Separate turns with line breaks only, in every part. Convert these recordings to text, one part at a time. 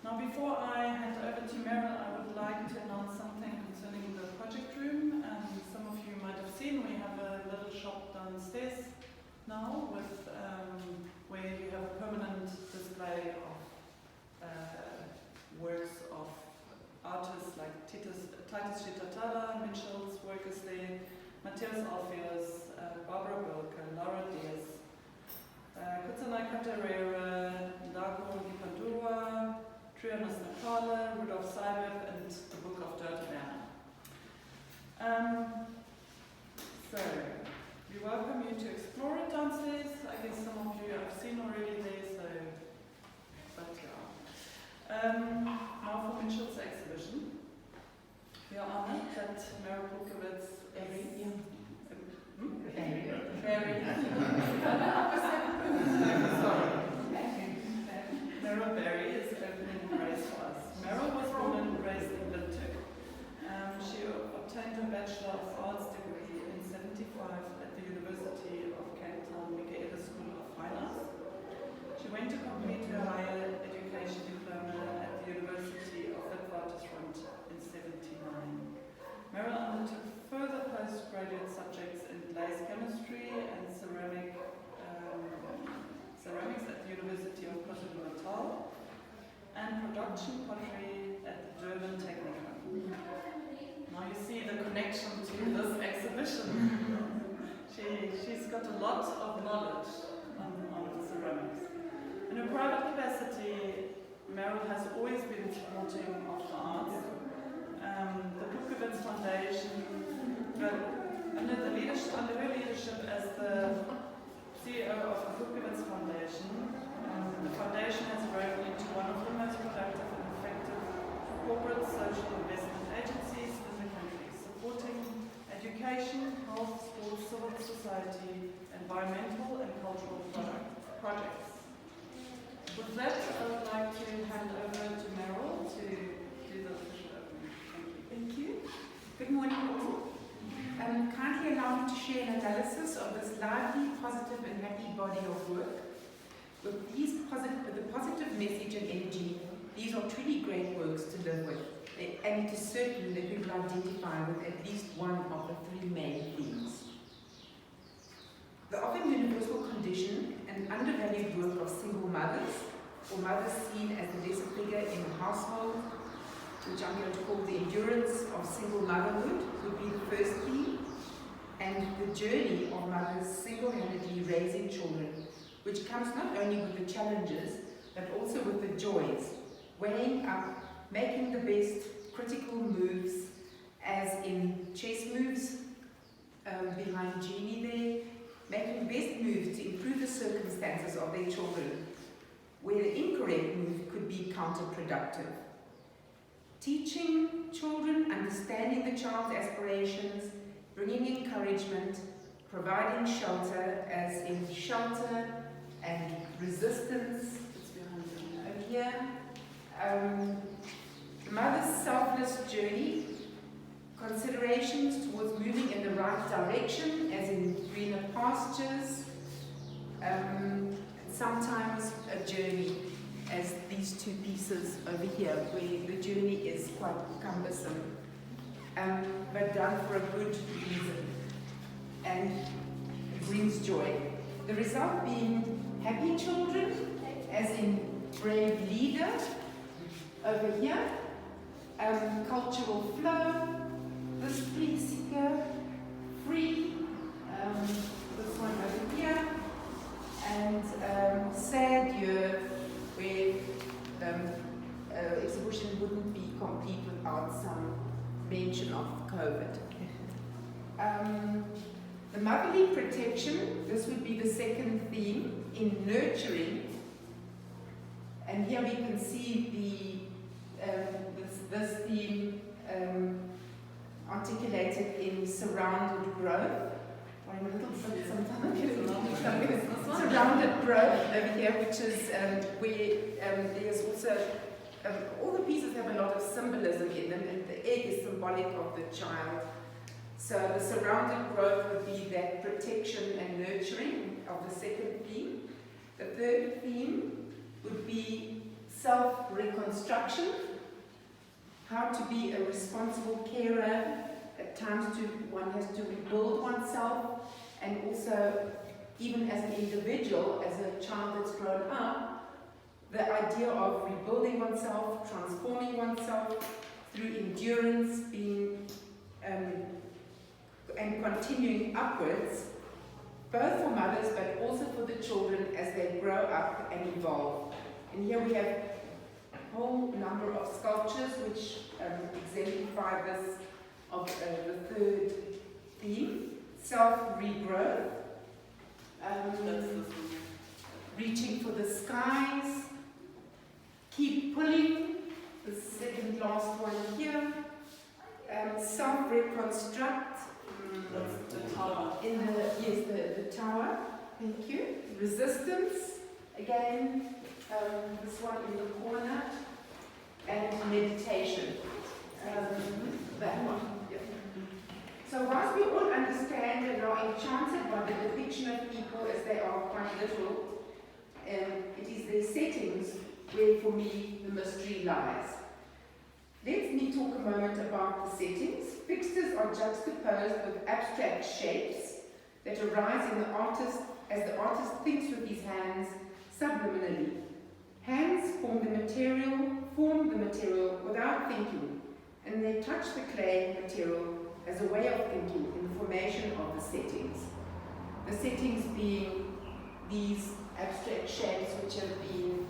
Now, before I hand over to Meryl, I would like to announce something concerning the project room. Some of you might have seen we have a little shop downstairs now with where you have a permanent display of works of artists like Titus Chitatada, Mitchell's work is there, Matthias Alfiers, Barbara Wilke, Laura Diaz, Kutsana Katerera, Dago Dipandura, Trianas Nakala, Rudolf Seibert, and the Book of Dirt Man. So, we welcome you to explore it downstairs. I guess some of you have seen already there, so, but yeah. Now for Mitchell's exhibition. We are honored that Meryl Pulkowitz Meryl Berry is opening Grace for us. Meryl was born and raised in Windhoek. She obtained her Bachelor of Arts degree in '75 at the University of Cape Town Michaela School of Fine Arts. She went to complete her higher education diploma at the University of Witwatersrand in '79. Meryl undertook further postgraduate subjects in glaze chemistry and ceramics at the University of KwaZulu-Natal and production pottery at the Durban Technicum. Now you see the connection to this exhibition. She's got a lot of knowledge on ceramics. In her private capacity, Meryl has always been supporting of the arts. The Pulkowitz Foundation, under her leadership as the CEO of the Pulkowitz Foundation, the foundation has grown into one of the most productive and effective corporate social investment agencies in the country, supporting education, health, sports, civil society, environmental and cultural projects. With that, I would like to hand over to Meryl to do the official opening.
Thank you. Good morning all. Kindly allow me to share an analysis of this lively, positive and happy body of work. With the positive message and energy, these are truly great works to live with, and it is certain that we will identify with at least one of the three main themes. The often universal condition and undervalued work of single mothers, or mothers seen as the lesser figure in the household, which I'm going to call the endurance of single motherhood, would be the first theme, and the journey of mothers single-handedly raising children, which comes not only with the challenges, but also with the joys, weighing up, making the best critical moves, as in chess moves behind Jeannie there, making the best moves to improve the circumstances of their children, where the incorrect move could be counterproductive. Teaching children, understanding the child's aspirations, bringing encouragement, providing shelter, as in shelter and resistance. Over here. The mother's selfless journey, considerations towards moving in the right direction, as in greener pastures, sometimes a journey, as these two pieces over here, where the journey is quite cumbersome, but done for a good reason, and it brings joy. The result being happy children, as in brave leader, over here, cultural flow, this piece here, free, this one over here, and sad year, where the exhibition wouldn't be complete without some mention of COVID. The motherly protection, this would be the second theme, in nurturing, and here we can see this theme articulated in surrounded growth. I'm a little bit sometimes surrounded growth over here, which is where there's also all the pieces have a lot of symbolism in them, and the egg is symbolic of the child. So the surrounded growth would be that protection and nurturing of the second theme. The third theme would be self-reconstruction, how to be a responsible carer. At times one has to rebuild oneself, and also even as an individual, as a child that's grown up, the idea of rebuilding oneself, transforming oneself through endurance, being and continuing upwards, both for mothers but also for the children as they grow up and evolve. And here we have a whole number of sculptures which exemplify this of the third theme, self-regrowth, reaching for the skies, keep pulling, the second last one here, self-reconstruct,
That's the tower.
The tower, thank you, resistance, again, this one in the corner, and meditation, that one. Yeah. So whilst we all understand and are enchanted by the depiction of people as they are quite literal, it is their settings where for me the mystery lies. Let me talk a moment about the settings. Fixtures are juxtaposed with abstract shapes that arise in the artist as the artist thinks with his hands subliminally. Hands form the material without thinking, and they touch the clay material as a way of thinking in the formation of the settings. The settings being these abstract shapes which have been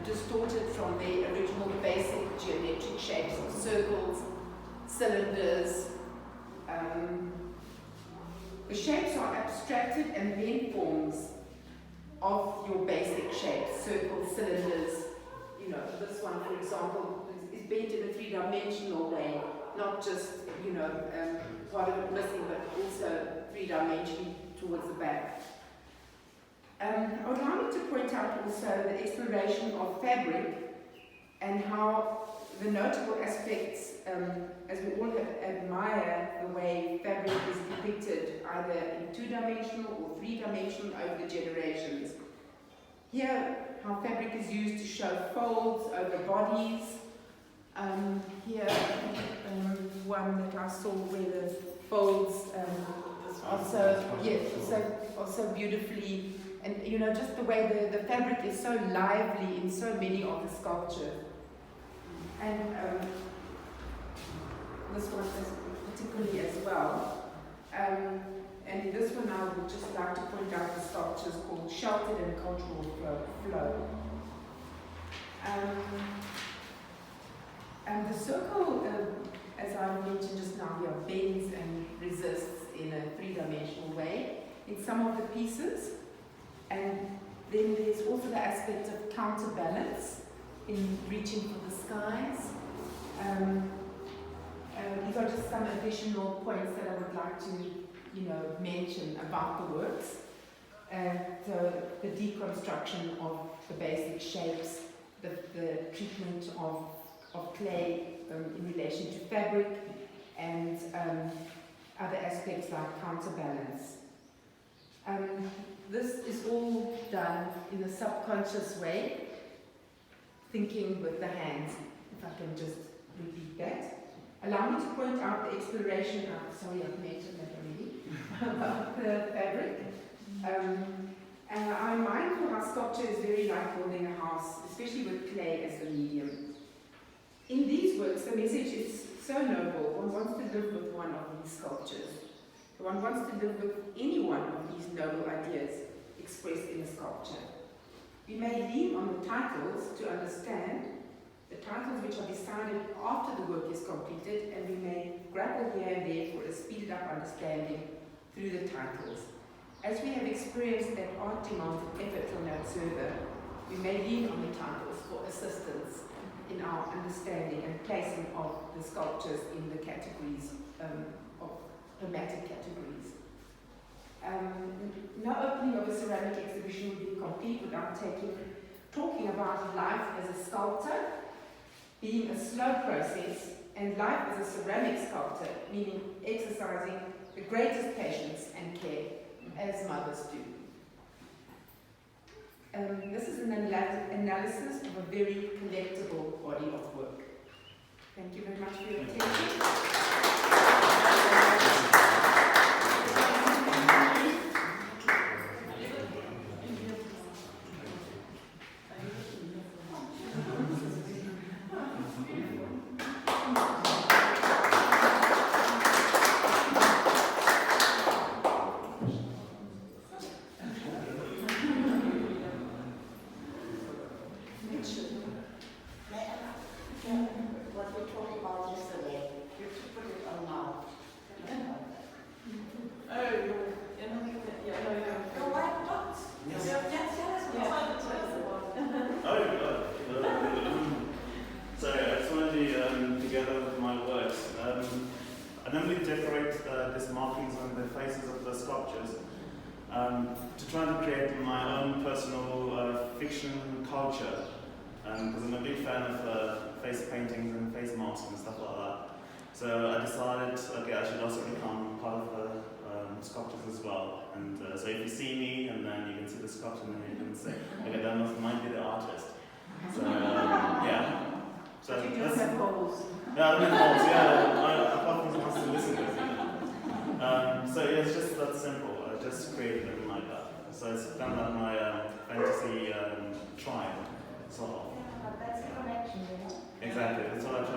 distorted from their original basic geometric shapes of circles, cylinders. The shapes are abstracted and then forms of your basic shapes, circles, cylinders. You know, this one, for example, is bent in a three-dimensional way, not just, part of it missing, but also three-dimensionally towards the back. I would like to point out also the exploration of fabric and how the notable aspects, as we all admire the way fabric is depicted either in two-dimensional or three-dimensional over the generations. Here, how fabric is used to show folds over bodies. Here, one that I saw where the folds are so beautifully. And just the way the fabric is so lively in so many of the sculptures. And this one is particularly as well. And in this one I would just like to point out the sculptures called Sheltered and Cultural Flow. And the circle, as I mentioned just now, here bends and resists in a three-dimensional way in some of the pieces. And then there's also the aspect of counterbalance in reaching for the skies. These are just some additional points that I would like to, mention about the works. The deconstruction of the basic shapes, the treatment of clay in relation to fabric, and other aspects like counterbalance. This is all done in a subconscious way, thinking with the hands, if I can just repeat that. Allow me to point out the exploration, sorry I've mentioned that already, about the fabric. I'm mindful how sculpture is very like building a house, especially with clay as the medium. In these works, the message is so noble. One wants to live with one of these sculptures. One wants to live with any one of these noble ideas expressed in a sculpture. We may lean on the titles to understand, the titles which are decided after the work is completed, and we may grapple here and there for a speeded up understanding through the titles. As we have experienced that art demands an effort from the observer, we may lean on the titles for assistance in our understanding and placing of the sculptures in the categories of thematic categories. No opening of a ceramic exhibition would be complete without talking about life as a sculptor being a slow process, and life as a ceramic sculptor meaning exercising the greatest patience and care as mothers do. This is an analysis of a very collectible body of work. Thank you very much for your attention.
What we talked about yesterday, you should put it on now. The white dots.
So I just wanted to, together with my works, I normally decorate these markings on the faces of the sculptures to try to create my own personal fiction culture. Because I'm a big fan of face paintings and face masks and stuff like that. So I decided, okay, I should also become part of the sculptures as well. And so if you see me, and then you can see the sculpture, and then you can say, okay, that might be the artist. So yeah. So
You
that's,
just have holes.
yeah, I mean holes. Yeah, apart from wants to listen to it. So yeah, it's just that simple. I just created them like that. So it's kind of like my fantasy tribe, sort of.
But that's a connection,
Exactly, that's what I try